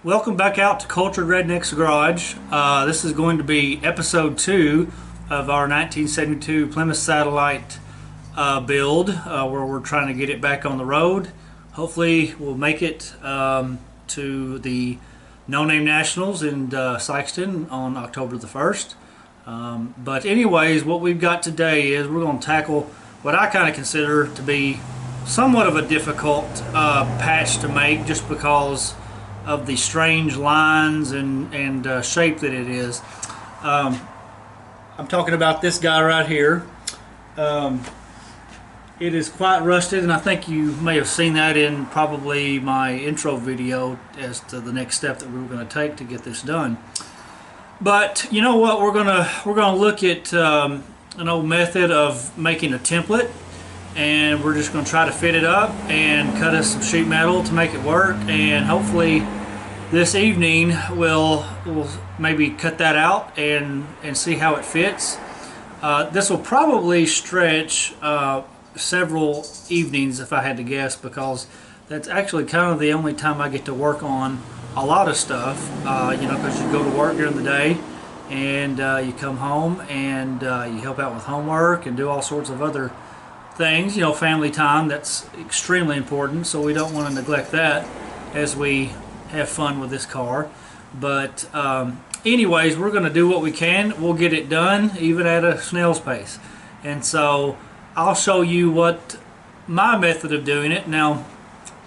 Welcome back out to Cultured Redneck's Garage. This is going to be episode 2 of our 1972 Plymouth Satellite build, where we're trying to get it back on the road. Hopefully we'll make it to the No Name Nationals in Sykeston on October the 1st. But anyways, what we've got today is we're going to tackle what I kind of consider to be somewhat of a difficult patch to make, just because of the strange lines and shape that it is. I'm talking about this guy right here. It is quite rusted, and I think you may have seen that in probably my intro video as to the next step that we were going to take to get this done. But you know what, we're gonna look at an old method of making a template, and we're just going to try to fit it up and cut us some sheet metal to make it work, and hopefully this evening we'll maybe cut that out and see how it fits. This will probably stretch several evenings if I had to guess, because that's actually kind of the only time I get to work on a lot of stuff, you know, because you go to work during the day and you come home and you help out with homework and do all sorts of other things, you know, family time. That's extremely important, so we don't want to neglect that as we have fun with this car. But anyways, we're going to do what we can. We'll get it done even at a snail's pace, and so I'll show you what my method of doing it. Now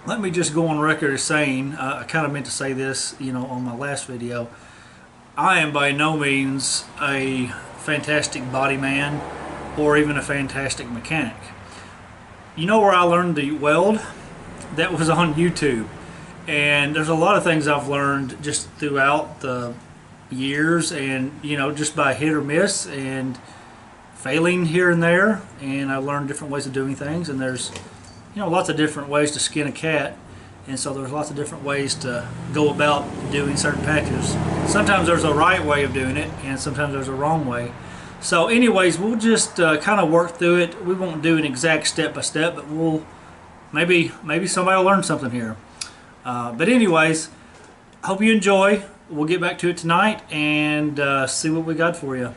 let me just go on record as saying, I kind of meant to say this, you know, on my last video, I am by no means a fantastic body man or even a fantastic mechanic. You know where I learned to weld? That was on YouTube. And there's a lot of things I've learned just throughout the years, and you know, just by hit or miss and failing here and there, and I learned different ways of doing things. And there's, you know, lots of different ways to skin a cat, and so there's lots of different ways to go about doing certain patches. Sometimes there's a right way of doing it, and sometimes there's a wrong way. So anyways, we'll just kind of work through it. We won't do an exact step by step, but we'll maybe somebody will learn something here. But anyways, hope you enjoy. We'll get back to it tonight and see what we got for you.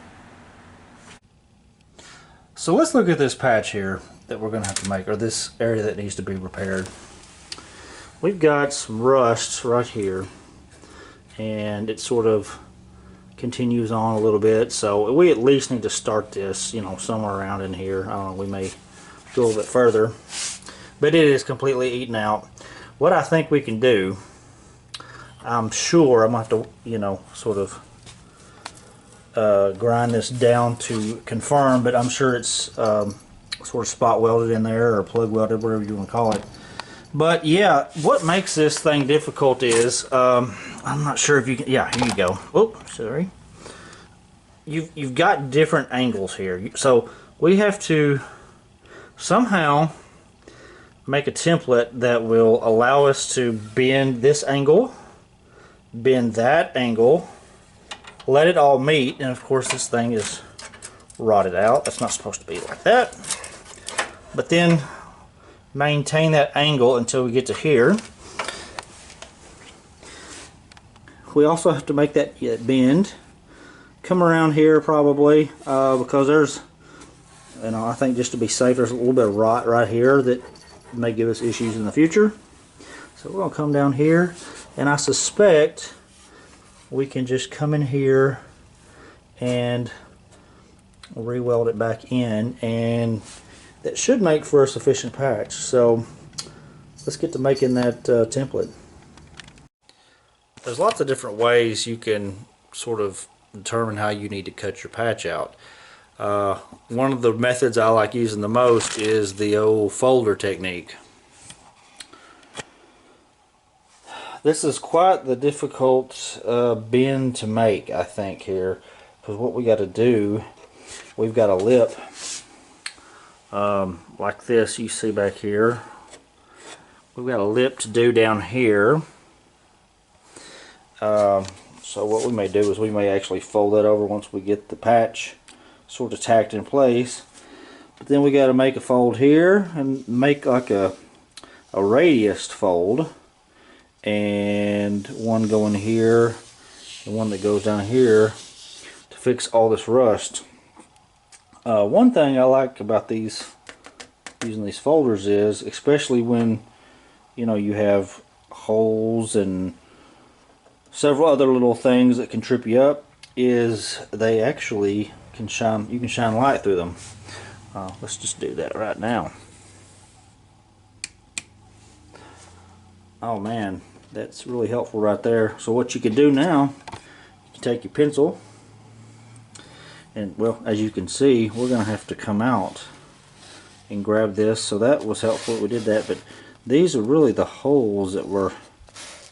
So let's look at this patch here that we're going to have to make, or this area that needs to be repaired. We've got some rust right here, and it sort of continues on a little bit, so we at least need to start this, you know, somewhere around in here. I don't know, we may go a little bit further, but it is completely eaten out. What I think we can do, I'm sure I'm going to have to, you know, sort of grind this down to confirm, but I'm sure it's sort of spot welded in there, or plug welded, whatever you want to call it. But yeah, what makes this thing difficult is, I'm not sure if you can, yeah, here you go. Oh, sorry. You've got different angles here. So we have to somehow make a template that will allow us to bend this angle, bend that angle, let it all meet, and of course this thing is rotted out. That's not supposed to be like that. But then maintain that angle until we get to here. We also have to make that bend come around here probably, because there's, you know, I think just to be safe, there's a little bit of rot right here that may give us issues in the future. So we're going to come down here, and I suspect we can just come in here and re-weld it back in, and that should make for a sufficient patch. So let's get to making that template. There's lots of different ways you can sort of determine how you need to cut your patch out. One of the methods I like using the most is the old folder technique. This is quite the difficult bend to make, I think, here, because what we got to do, we've got a lip like this you see back here. We've got a lip to do down here. So what we may do is we may actually fold that over once we get the patch sort of tacked in place. But then we got to make a fold here and make like a radius fold, and one going here, and one that goes down here to fix all this rust. One thing I like about these, using these folders, is especially when you have holes and several other little things that can trip you up, is they actually can shine. You can shine light through them. Let's just do that right now. Oh man, that's really helpful right there. So what you can do now, you take your pencil, and well, as you can see, we're going to have to come out and grab this. So that was helpful, we did that, but these are really the holes that we're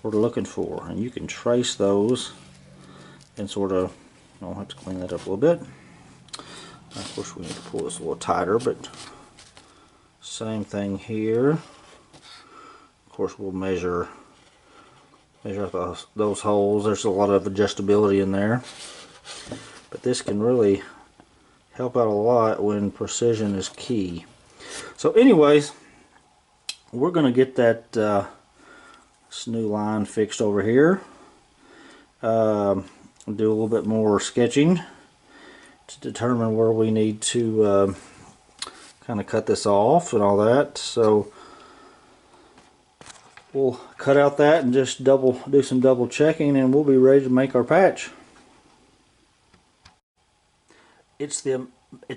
looking for, and you can trace those and sort of, I'll have to clean that up a little bit. Of course we need to pull this a little tighter, but same thing here. Of course we'll measure those holes. There's a lot of adjustability in there, but this can really help out a lot when precision is key. So anyways, we're going to get that this new line fixed over here. Do a little bit more sketching to determine where we need to kind of cut this off and all that. So we'll cut out that and just do some double checking, and we'll be ready to make our patch. It's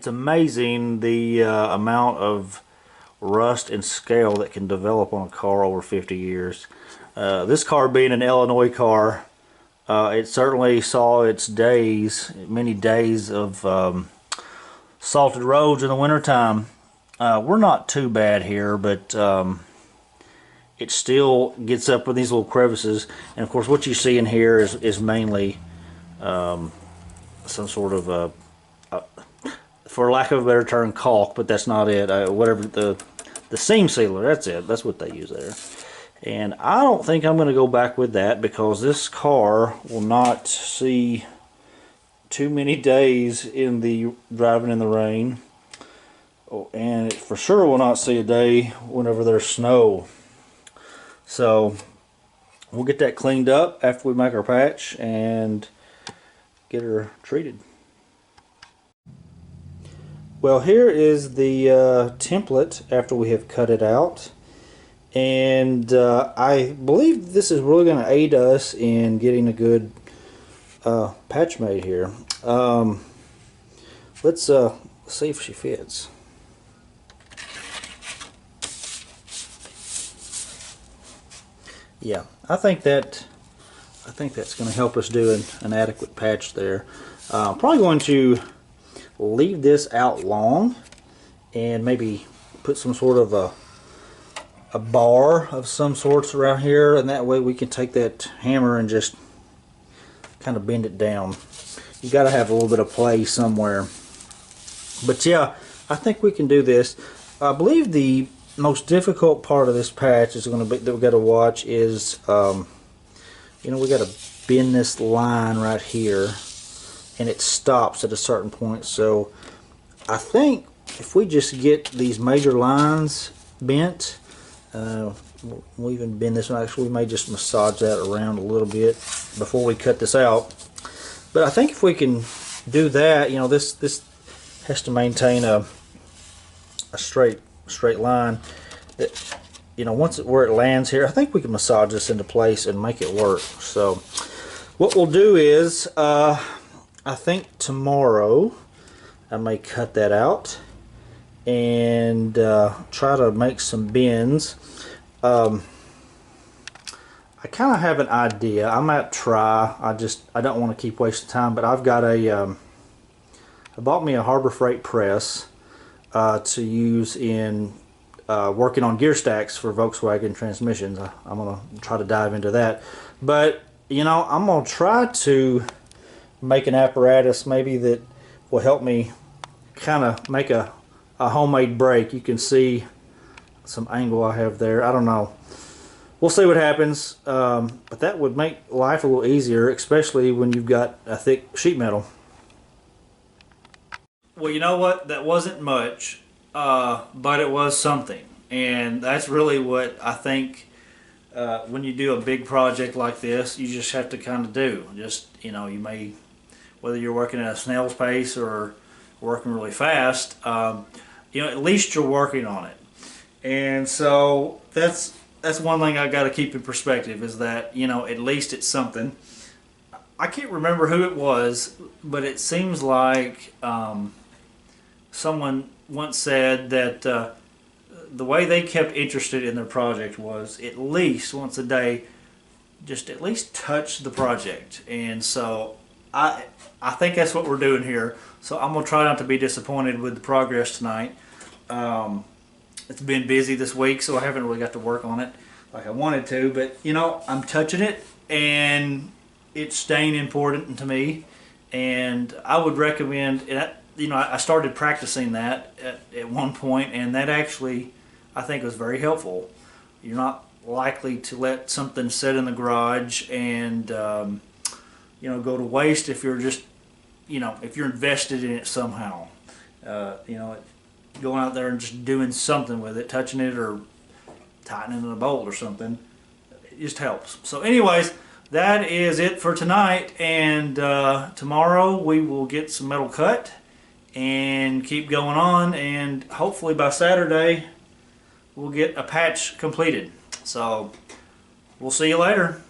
amazing the amount of rust and scale that can develop on a car over 50 years. This car being an Illinois car, it certainly saw its days, many days of salted roads in the wintertime. We're not too bad here, but it still gets up with these little crevices. And of course what you see in here is mainly some sort of for lack of a better term, caulk, but that's not it. Whatever the seam sealer, that's it. That's what they use there. And I don't think I'm going to go back with that, because this car will not see too many days in the driving in the rain, and it for sure will not see a day whenever there's snow. So we'll get that cleaned up after we make our patch and get her treated. Well, here is the template after we have cut it out, and I believe this is really going to aid us in getting a good patch made here. Let's see if she fits. Yeah, I think that's going to help us do an adequate patch there. I'm probably going to leave this out long and maybe put some sort of a bar of some sorts around here, and that way we can take that hammer and just kind of bend it down. You got to have a little bit of play somewhere. But yeah, I think we can do this. I believe the most difficult part of this patch is going to be that we got to watch is we got to bend this line right here, and it stops at a certain point. So I think if we just get these major lines bent, we'll even bend this one. Actually, we may just massage that around a little bit before we cut this out. But I think if we can do that, this has to maintain a straight line. That, once where it lands here, I think we can massage this into place and make it work. So what we'll do is, I think tomorrow I may cut that out and try to make some bends. I kind of have an idea. I might try. I don't want to keep wasting time, but I've got I bought me a Harbor Freight press to use in working on gear stacks for Volkswagen transmissions. I'm going to try to dive into that. But, I'm going to try to make an apparatus maybe that will help me kind of make a homemade brake. You can see some angle I have there. I don't know. We'll see what happens. But that would make life a little easier, especially when you've got a thick sheet metal. Well, you know what? That wasn't much, but it was something. And that's really what I think when you do a big project like this, you just have to kind of do. Just, you know, you may, whether you're working at a snail's pace or working really fast, you know, at least you're working on it. And so that's one thing I got to keep in perspective, is that, you know, at least it's something. I can't remember who it was, but it seems like someone once said that the way they kept interested in their project was at least once a day, just at least touch the project. And so I think that's what we're doing here. So I'm gonna try not to be disappointed with the progress tonight. It's been busy this week, so I haven't really got to work on it like I wanted to, but you know, I'm touching it and it's staying important to me. And I would recommend it. You know, I started practicing that at one point, and that actually, I think, was very helpful. You're not likely to let something sit in the garage and you know, go to waste if you're just, you know, if you're invested in it somehow. You know, going out there and just doing something with it, touching it or tightening a bolt or something, it just helps. So anyways, that is it for tonight, and tomorrow we will get some metal cut and keep going on, and hopefully by Saturday we'll get a patch completed. So we'll see you later.